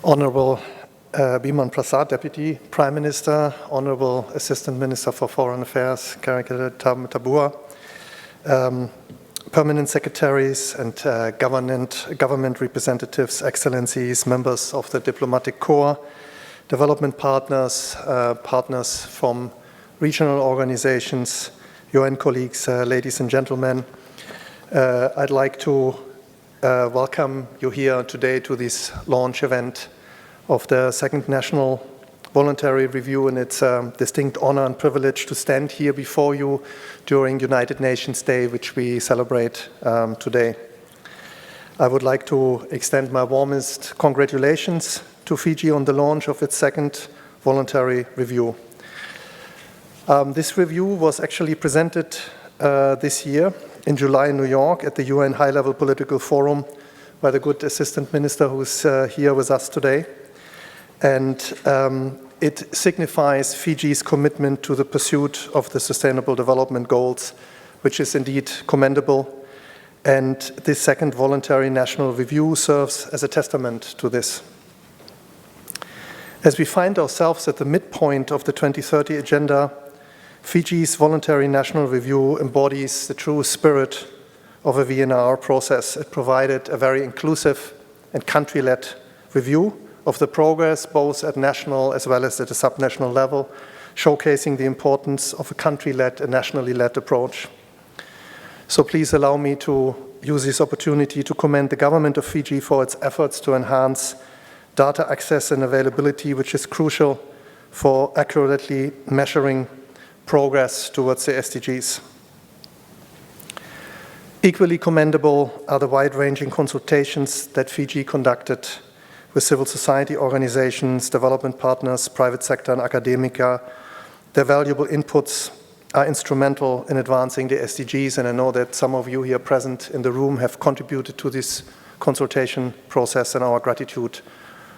Honorable Biman Prasad, Deputy Prime Minister, Honorable Assistant Minister for Foreign Affairs, Karika Tabua, Permanent Secretaries and government representatives, Excellencies, members of the Diplomatic Corps, development partners, partners from regional organizations, UN colleagues, ladies and gentlemen. I'd like to welcome you here today to this launch event of the second National Voluntary Review, and it's a distinct honor and privilege to stand here before you during United Nations Day, which we celebrate today. I would like to extend my warmest congratulations to Fiji on the launch of its second voluntary review. This review was actually presented this year in July in New York at the UN High-Level Political Forum by the good Assistant Minister who's here with us today. And it signifies Fiji's commitment to the pursuit of the Sustainable Development Goals, which is indeed commendable. And this second voluntary national review serves as a testament to this. As we find ourselves at the midpoint of the 2030 agenda, Fiji's voluntary national review embodies the true spirit of a VNR process. It provided a very inclusive and country-led review of the progress, both at national as well as at a subnational level, showcasing the importance of a country-led and nationally-led approach. So please allow me to use this opportunity to commend the government of Fiji for its efforts to enhance data access and availability, which is crucial for accurately measuring progress towards the SDGs. Equally commendable are the wide-ranging consultations that Fiji conducted with civil society organizations, development partners, private sector and academia. Their valuable inputs are instrumental in advancing the SDGs, and I know that some of you here present in the room have contributed to this consultation process, and our gratitude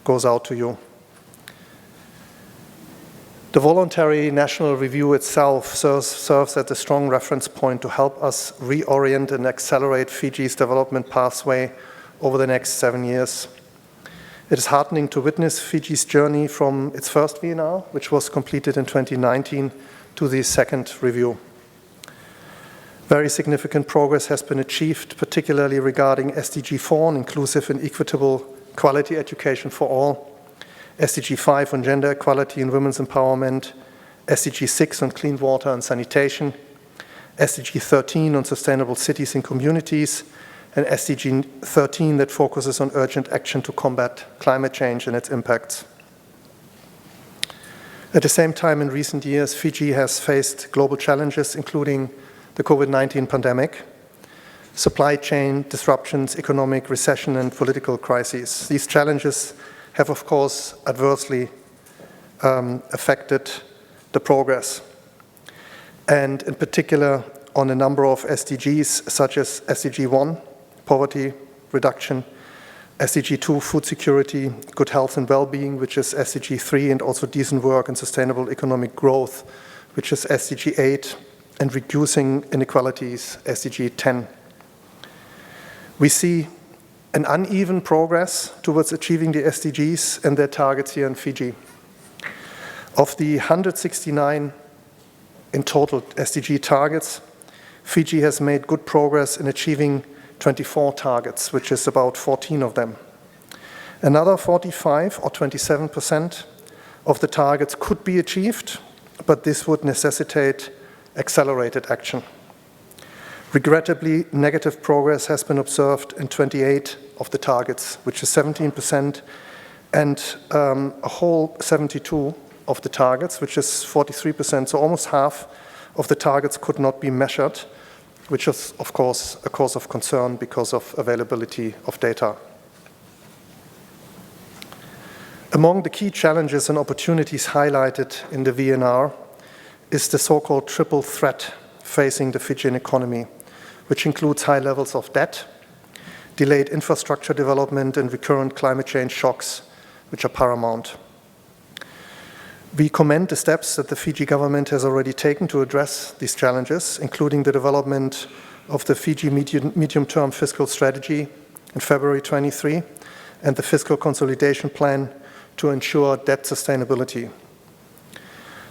goes out to you. The voluntary national review itself serves as a strong reference point to help us reorient and accelerate Fiji's development pathway over the next 7 years. It is heartening to witness Fiji's journey from its first VNR, which was completed in 2019, to the second review. Very significant progress has been achieved, particularly regarding SDG 4 on inclusive and equitable quality education for all, SDG 5 on gender equality and women's empowerment, SDG 6 on clean water and sanitation, SDG 13 on sustainable cities and communities, and SDG 13 that focuses on urgent action to combat climate change and its impacts. At the same time, in recent years, Fiji has faced global challenges, including the COVID-19 pandemic, supply chain disruptions, economic recession, and political crises. These challenges have, of course, adversely affected the progress, and in particular on a number of SDGs, such as SDG 1, poverty reduction, SDG 2, food security, good health and well-being, which is SDG 3, and also decent work and sustainable economic growth, which is SDG 8, and reducing inequalities, SDG 10. We see an uneven progress towards achieving the SDGs and their targets here in Fiji. Of the 169 in total SDG targets, Fiji has made good progress in achieving 24 targets, which is about 14 of them. Another 45 or 27% of the targets could be achieved, but this would necessitate accelerated action. Regrettably, negative progress has been observed in 28 of the targets, which is 17%, and a whole 72 of the targets, which is 43%, so almost half of the targets could not be measured, which is, of course, a cause of concern because of availability of data. Among the key challenges and opportunities highlighted in the VNR is the so-called triple threat facing the Fijian economy, which includes high levels of debt, delayed infrastructure development, and recurrent climate change shocks, which are paramount. We commend the steps that the Fiji government has already taken to address these challenges, including the development of the Fiji medium-term fiscal strategy in February 23, and the fiscal consolidation plan to ensure debt sustainability.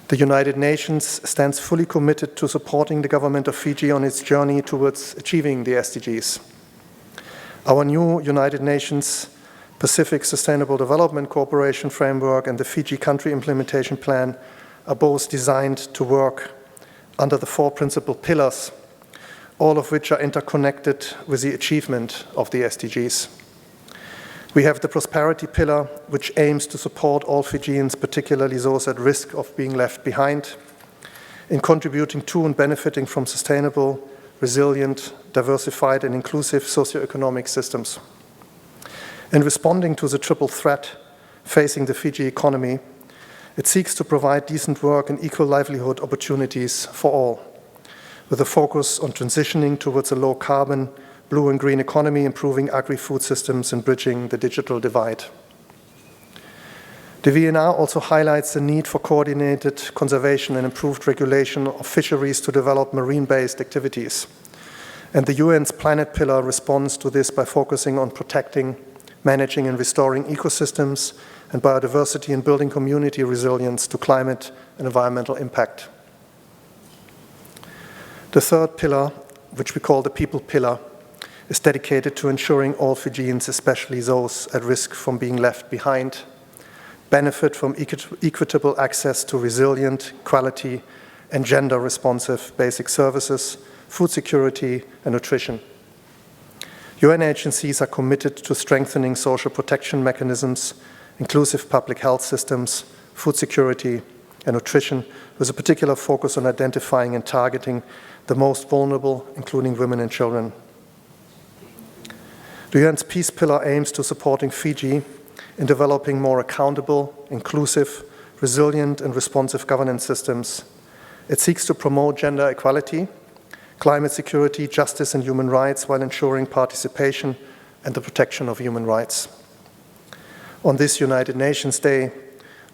The United Nations stands fully committed to supporting the government of Fiji on its journey towards achieving the SDGs. Our new United Nations Pacific Sustainable Development Cooperation Framework and the Fiji Country Implementation Plan are both designed to work under the 4 principal pillars, all of which are interconnected with the achievement of the SDGs. We have the prosperity pillar, which aims to support all Fijians, particularly those at risk of being left behind, in contributing to and benefiting from sustainable, resilient, diversified and inclusive socioeconomic systems. In responding to the triple threat facing the Fiji economy, it seeks to provide decent work and equal livelihood opportunities for all, with a focus on transitioning towards a low-carbon, blue and green economy, improving agri-food systems and bridging the digital divide. The VNR also highlights the need for coordinated conservation and improved regulation of fisheries to develop marine-based activities. And the UN's Planet Pillar responds to this by focusing on protecting, managing and restoring ecosystems and biodiversity and building community resilience to climate and environmental impact. The third pillar, which we call the People Pillar, is dedicated to ensuring all Fijians, especially those at risk from being left behind, benefit from equitable access to resilient, quality, and gender-responsive basic services, food security, and nutrition. UN agencies are committed to strengthening social protection mechanisms, inclusive public health systems, food security, and nutrition, with a particular focus on identifying and targeting the most vulnerable, including women and children. The UN's Peace Pillar aims to supporting Fiji in developing more accountable, inclusive, resilient, and responsive governance systems. It seeks to promote gender equality, climate security, justice, and human rights while ensuring participation and the protection of human rights. On this United Nations Day,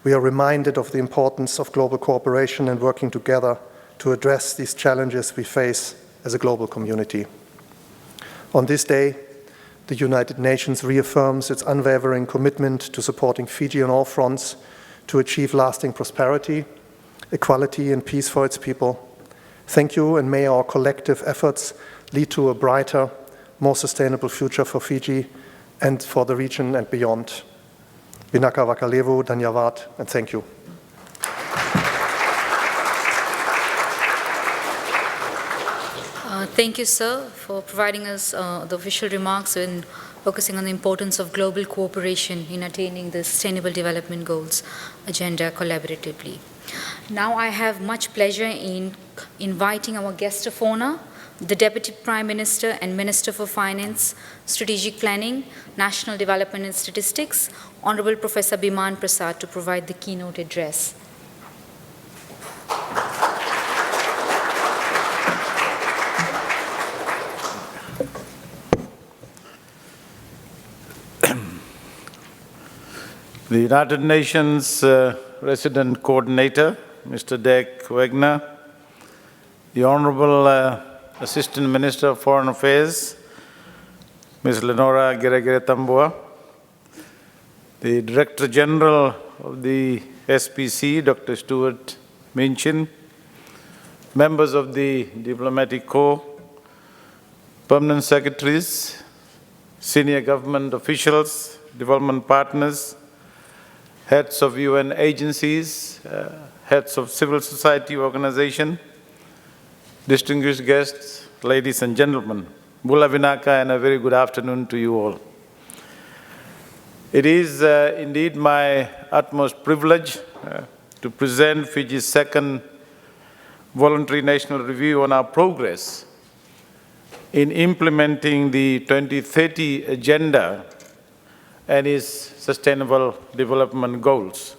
we are reminded of the importance of global cooperation and working together to address these challenges we face as a global community. On this day, the United Nations reaffirms its unwavering commitment to supporting Fiji on all fronts to achieve lasting prosperity, equality, and peace for its people. Thank you, and may our collective efforts lead to a brighter, more sustainable future for Fiji and for the region and beyond. Vinaka Vakalevu, Dhanyavad, and thank you. Thank you, sir, for providing us the official remarks and focusing on the importance of global cooperation in attaining the Sustainable Development Goals agenda collaboratively. Now I have much pleasure in inviting our guest of honor, the Deputy Prime Minister and Minister for Finance, Strategic Planning, National Development and Statistics, Honorable Professor Biman Prasad, to provide the keynote address. The United Nations Resident Coordinator, Mr. Dek Wegner, the Honorable Assistant Minister of Foreign Affairs, Ms. Lenora Geregere-Tambua, the Director General of the SPC, Dr. Stuart Minchin, members of the Diplomatic Corps, permanent secretaries, senior government officials, development partners, heads of UN agencies, heads of civil society organizations, distinguished guests, ladies and gentlemen, Bula Vinaka, and a very good afternoon to you all. It is indeed my utmost privilege to present Fiji's second voluntary national review on our progress in implementing the 2030 Agenda and its Sustainable Development Goals.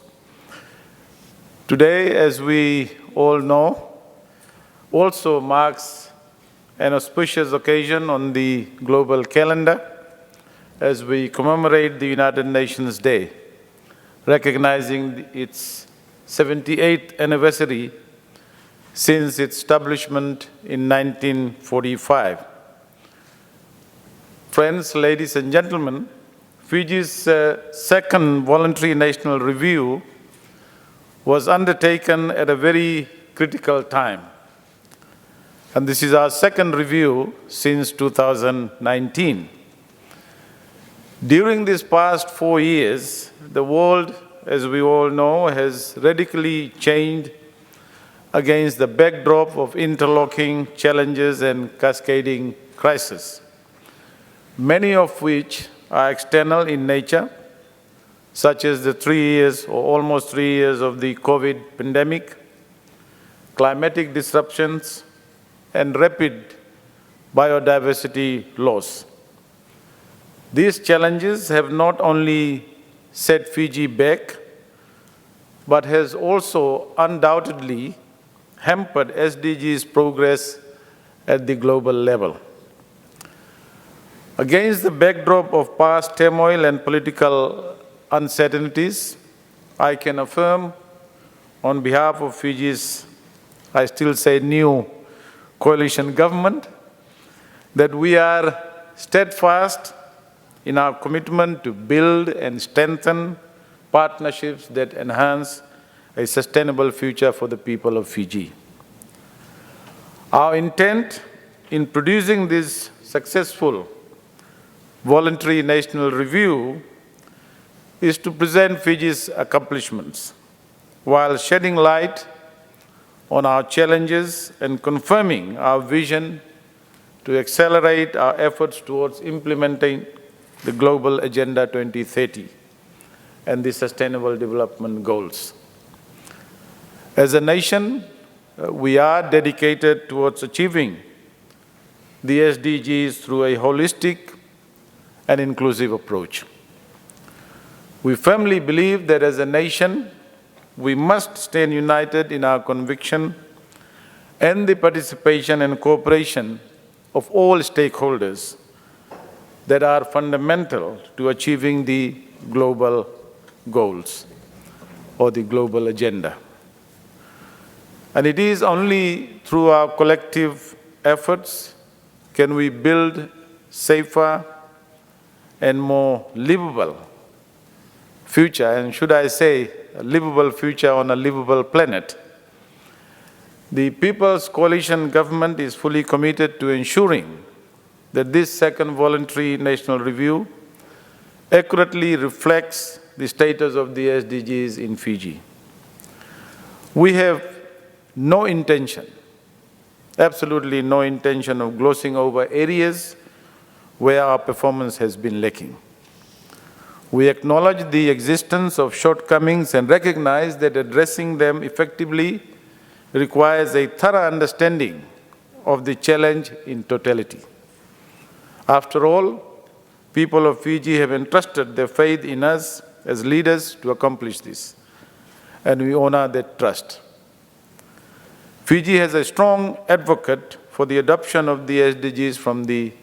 Today, as we all know, also marks an auspicious occasion on the global calendar as we commemorate the United Nations Day, recognizing its 78th anniversary since its establishment in 1945. Friends, ladies and gentlemen, Fiji's second voluntary national review was undertaken at a very critical time. And this is our second review since 2019. During these past 4 years, the world, as we all know, has radically changed against the backdrop of interlocking challenges and cascading crises, many of which are external in nature, such as the 3 years or almost 3 years of the COVID pandemic, climatic disruptions, and rapid biodiversity loss. These challenges have not only set Fiji back, but has also undoubtedly hampered SDG's progress at the global level. Against the backdrop of past turmoil and political uncertainties, I can affirm on behalf of Fiji's, I still say new coalition government, that we are steadfast in our commitment to build and strengthen partnerships that enhance a sustainable future for the people of Fiji. Our intent in producing this successful voluntary national review is to present Fiji's accomplishments while shedding light on our challenges and confirming our vision to accelerate our efforts towards implementing the Global Agenda 2030 and the Sustainable Development Goals. As a nation, we are dedicated towards achieving the SDGs through a holistic and inclusive approach. We firmly believe that as a nation, we must stand united in our conviction and the participation and cooperation of all stakeholders that are fundamental to achieving the global goals or the global agenda. And it is only through our collective efforts can we build safer and more livable future, and should I say, a livable future on a livable planet. The People's Coalition Government is fully committed to ensuring that this second voluntary national review accurately reflects the status of the SDGs in Fiji. We have no intention, absolutely no intention of glossing over areas where our performance has been lacking. We acknowledge the existence of shortcomings and recognize that addressing them effectively requires a thorough understanding of the challenge in totality. After all, people of Fiji have entrusted their faith in us as leaders to accomplish this, and we honor that trust. Fiji has a strong advocate for the adoption of the SDGs from the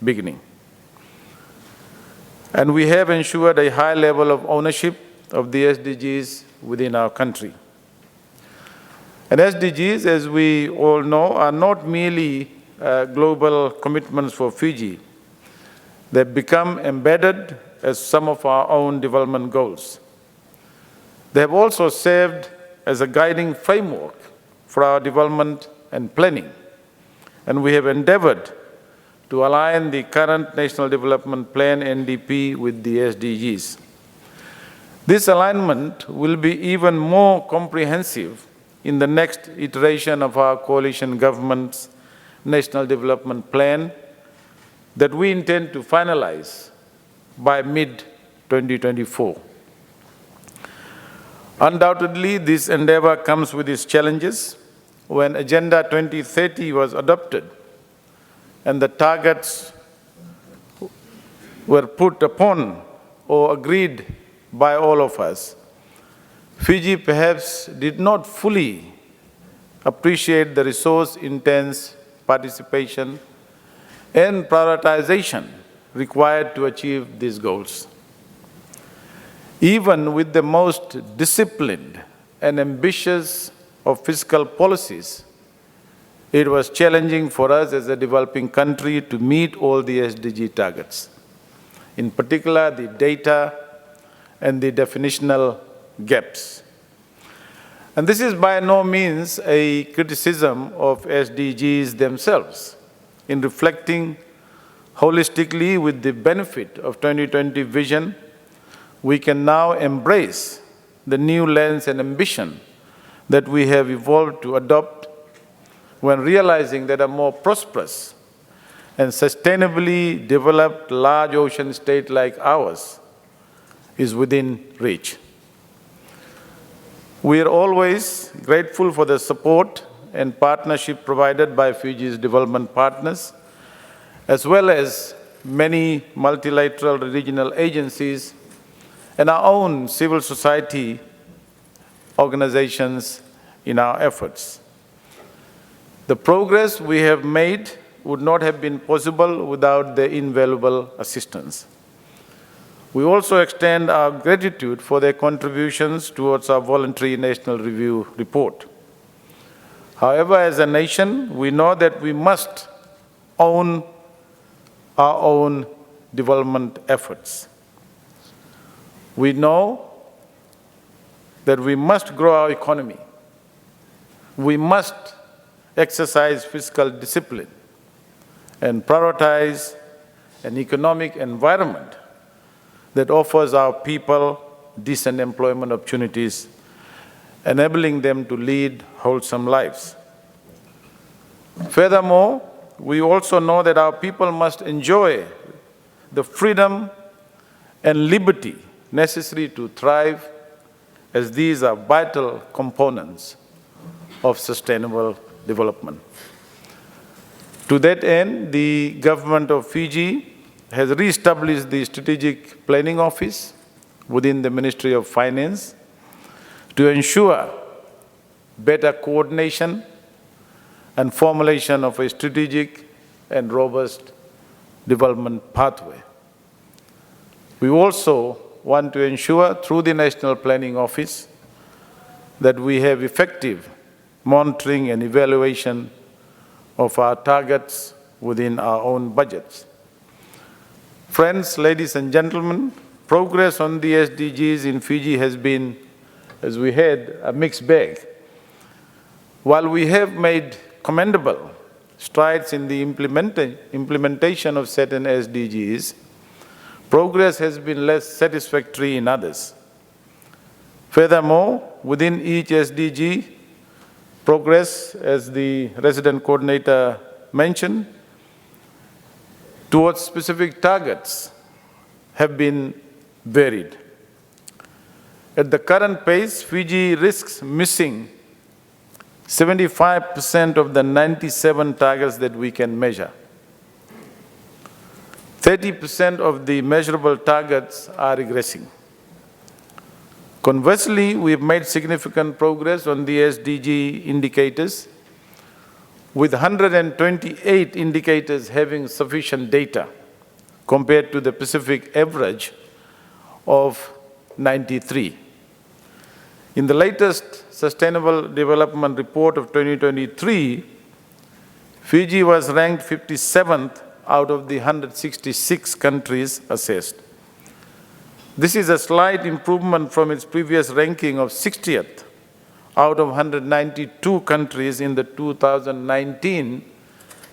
beginning. And we have ensured a high level of ownership of the SDGs within our country. And SDGs, as we all know, are not merely global commitments for Fiji. They've become embedded as some of our own development goals. They have also served as a guiding framework for our development and planning. And we have endeavored to align the current National Development Plan, NDP, with the SDGs. This alignment will be even more comprehensive in the next iteration of our coalition government's National Development Plan that we intend to finalize by mid-2024. Undoubtedly, this endeavor comes with its challenges. When Agenda 2030 was adopted and the targets were put upon or agreed by all of us, Fiji perhaps did not fully appreciate the resource-intense participation and prioritization required to achieve these goals. Even with the most disciplined and ambitious of fiscal policies, it was challenging for us as a developing country to meet all the SDG targets. in particular the data and the definitional gaps. And this is by no means a criticism of SDGs themselves. In reflecting holistically with the benefit of 2020 vision, we can now embrace the new lens and ambition that we have evolved to adopt when realizing that a more prosperous and sustainably developed large ocean state like ours is within reach. We are always grateful for the support and partnership provided by Fiji's development partners, as well as many multilateral regional agencies and our own civil society organizations in our efforts. The progress we have made would not have been possible without their invaluable assistance. We also extend our gratitude for their contributions towards our voluntary national review report. However, as a nation, we know that we must own our own development efforts. We know that we must grow our economy. We must exercise fiscal discipline and prioritize an economic environment that offers our people decent employment opportunities, enabling them to lead wholesome lives. Furthermore, we also know that our people must enjoy the freedom and liberty necessary to thrive, as these are vital components of sustainable development. To that end, the government of Fiji has re-established the Strategic Planning Office within the Ministry of Finance to ensure better coordination and formulation of a strategic and robust development pathway. We also want to ensure through the National Planning Office that we have effective monitoring and evaluation of our targets within our own budgets. Friends, ladies and gentlemen, progress on the SDGs in Fiji has been, as we heard, a mixed bag. While we have made commendable strides in the implementation of certain SDGs, progress has been less satisfactory in others. Furthermore, within each SDG, progress, as the resident coordinator mentioned, towards specific targets have been varied. At the current pace, Fiji risks missing 75% of the 97 targets that we can measure. 30% of the measurable targets are regressing. Conversely, we have made significant progress on the Sdg indicators, with 128 indicators having sufficient data compared to the Pacific average of 93. In the latest Sustainable Development Report of 2023, Fiji was ranked 57th out of the 166 countries assessed. This is a slight improvement from its previous ranking of 60th out of 192 countries in the 2019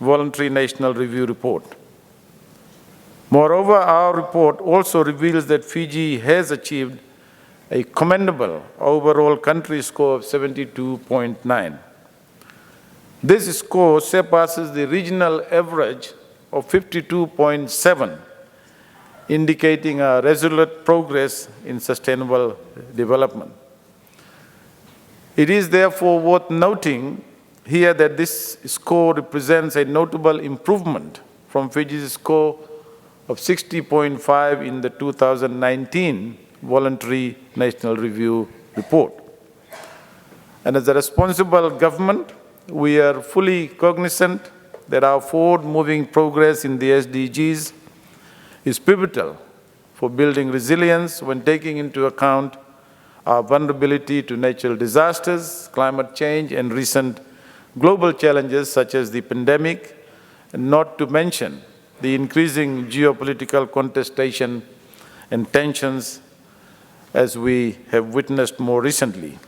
Voluntary National Review Report. Moreover, our report also reveals that Fiji has achieved a commendable overall country score of 72.9. This score surpasses the regional average of 52.7, indicating a resolute progress in sustainable development. It is therefore worth noting here that this score represents a notable improvement from Fiji's score of 60.5 in the 2019 Voluntary National Review Report. And as a responsible government, we are fully cognizant that our forward-moving progress in the SDGs is pivotal for building resilience when taking into account our vulnerability to natural disasters, climate change, and recent global challenges such as the pandemic, and not to mention the increasing geopolitical contestation and tensions as we have witnessed more recently.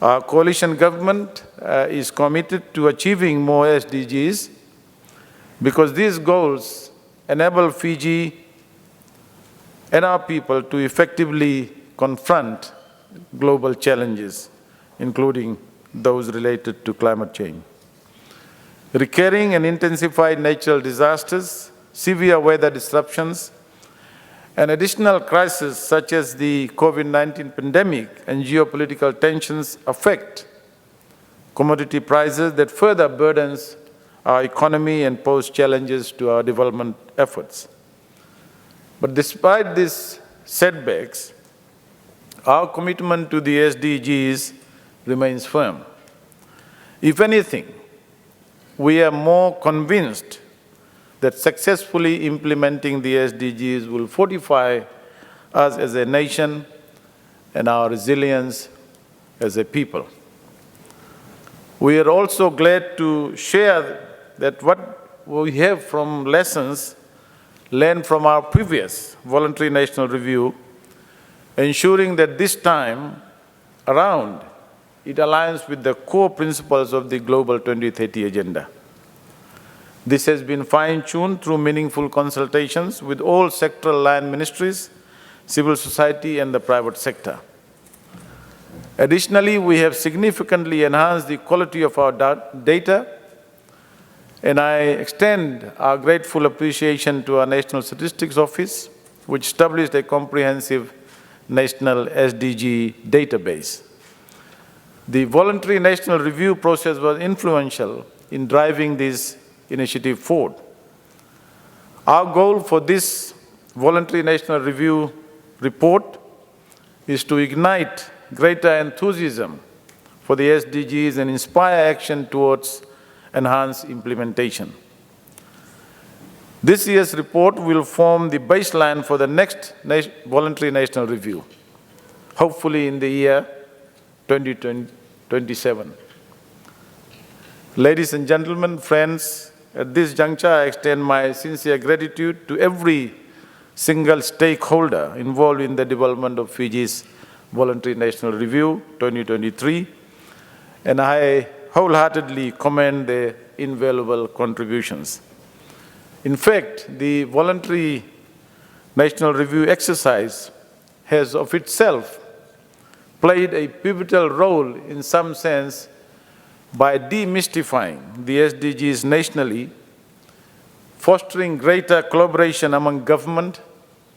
Our coalition government is committed to achieving more SDGs because these goals enable Fiji and our people to effectively confront global challenges, including those related to climate change. Recurring and intensified natural disasters, severe weather disruptions, and additional crises such as the COVID-19 pandemic and geopolitical tensions affect commodity prices that further burdens our economy and pose challenges to our development efforts. But despite these setbacks, our commitment to the SDGs remains firm. If anything, we are more convinced that successfully implementing the SDGs will fortify us as a nation and our resilience as a people. We are also glad to share that what we have from lessons learned from our previous voluntary national review, ensuring that this time around it aligns with the core principles of the Global 2030 Agenda. This has been fine-tuned through meaningful consultations with all sectoral line ministries, civil society, and the private sector. Additionally, we have significantly enhanced the quality of our data, and I extend our grateful appreciation to our National Statistics Office, which established a comprehensive national SDG database. The voluntary national review process was influential in driving this initiative forward. Our goal for this voluntary national review report is to ignite greater enthusiasm for the SDGs and inspire action towards enhanced implementation. This year's report will form the baseline for the next voluntary national review, hopefully in the year 2027. Ladies and gentlemen, friends, at this juncture, I extend my sincere gratitude to every single stakeholder involved in the development of Fiji's Voluntary National Review 2023, and I wholeheartedly commend their invaluable contributions. In fact, the Voluntary National Review exercise has of itself played a pivotal role in some sense by demystifying the SDGs nationally, fostering greater collaboration among government,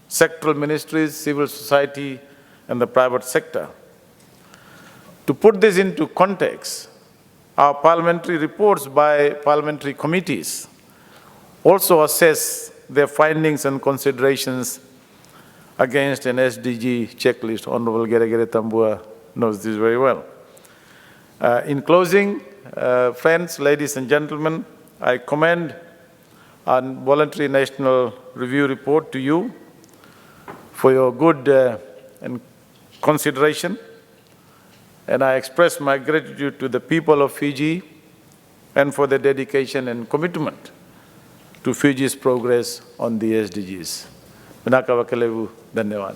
sectoral ministries, civil society, and the private sector. To put this into context, our parliamentary reports by parliamentary committees also assess their findings and considerations against an SDG checklist. Honorable Geregere Tambua knows this very well. In closing, friends, ladies and gentlemen, I commend our voluntary national review report to you for your good and consideration, and I express my gratitude to the people of Fiji and for their dedication and commitment to Fiji's progress on the SDGs. Vinaka Wakalevu, Dhanyawad.